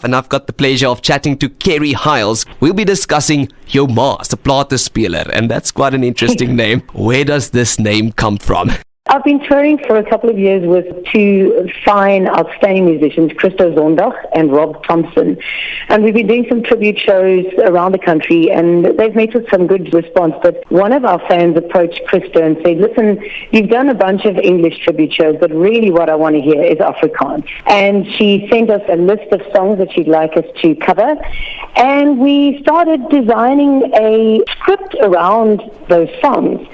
And I've got the pleasure of chatting to Kerry Hiles. We'll be discussing Jou Ma Se Platespeler, and that's quite an interesting name. Where does this name come from? I've been touring for a couple of years with two fine, outstanding musicians, Cradock and Rob Thompson. And we've been doing some tribute shows around the country, and they've met with some good response. But one of our fans approached Krista and said, listen, you've done a bunch of English tribute shows, but really what I want to hear is Afrikaans. And she sent us a list of songs that she'd like us to cover. And we started designing a script around those songs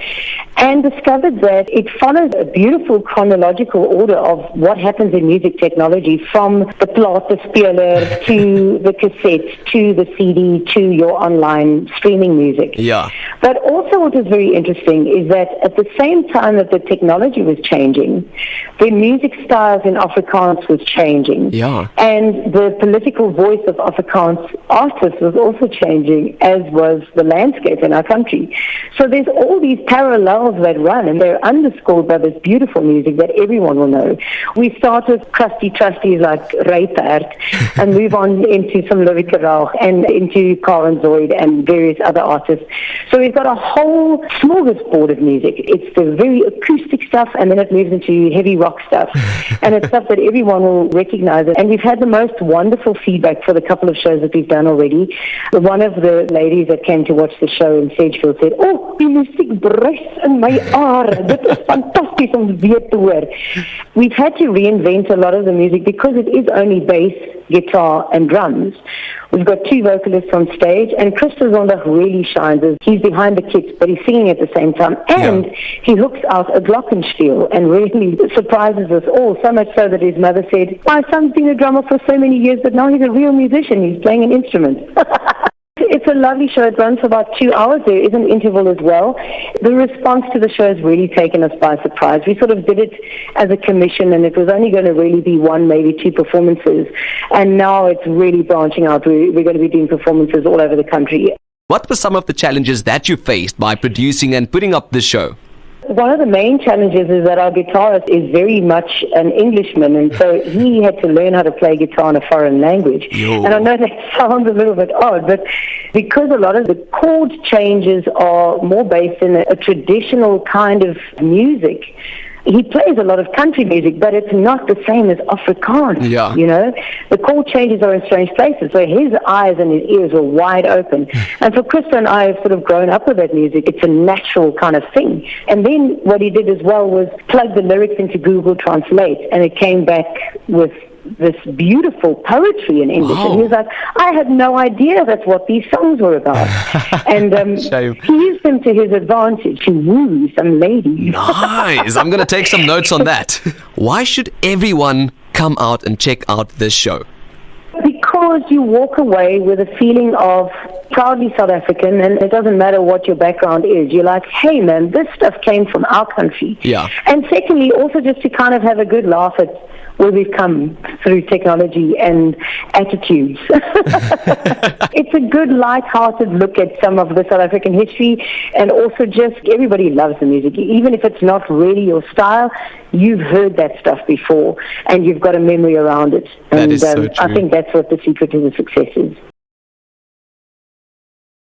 and discovered that it follows a beautiful chronological order of what happens in music technology, from the platespeler to the cassette to the CD to your online streaming music. Yeah. But also what is very interesting is that at the same time that the technology was changing, the music styles in Afrikaans was changing. Yeah. And the political voice of Afrikaans artists was also changing, as was the landscape in our country. So there's all these parallels that run, and they're underscored by this beautiful music that everyone will know. We start with crusty trusties like Daar and move on into some Cradock and into Zoid and various other artists. So we've got a whole smorgasbord of music. It's the very acoustic stuff, and then it moves into heavy rock stuff. And it's stuff that everyone will recognize. And we've had the most wonderful feedback for the couple of shows that we've done already. One of the ladies that came to watch the show in Sedgefield said, "Oh, die musiek bruis in my are. Dit is fantasties om weer te hoor." We've had to reinvent a lot of the music because it is only bass, guitar, and drums. We've got two vocalists on stage, and Chris Cradock really shines. He's behind the kits, but he's singing at the same time, and he hooks out a glockenspiel and really surprises us all, so much so that his mother said, "My son's been a drummer for so many years, but now he's a real musician. He's playing an instrument." It's a lovely show. It runs for about 2 hours. There is an interval as well. The response to the show has really taken us by surprise. We sort of did it as a commission, and it was only going to really be one, maybe two performances. And now it's really branching out. We're going to be doing performances all over the country. What were some of the challenges that you faced by producing and putting up this show? One of the main challenges is that our guitarist is very much an Englishman, and so he had to learn how to play guitar in a foreign language. Yo. And I know that sounds a little bit odd, but because a lot of the chord changes are more based in a traditional kind of music, he plays a lot of country music, but it's not the same as Afrikaans. Yeah. You know, the chord changes are in strange places, so his eyes and his ears were wide open. And for Krista and I have sort of grown up with that music. It's a natural kind of thing. And then what he did as well was plug the lyrics into Google Translate, and it came back with this beautiful poetry in English. Wow. And he was like, I had no idea that's what these songs were about. And he used them to his advantage to woo some ladies. Nice. I'm going to take some notes on that. Why should everyone come out and check out this show? Because you walk away with a feeling of proudly South African, and it doesn't matter what your background is. You're like, hey man, this stuff came from our country. Yeah. And secondly, also just to kind of have a good laugh at where we've come through technology and attitudes. It's a good light-hearted look at some of the South African history, and also just everybody loves the music. Even if it's not really your style, you've heard that stuff before, and you've got a memory around it. That And is so true. I think that's what the secret to the success is.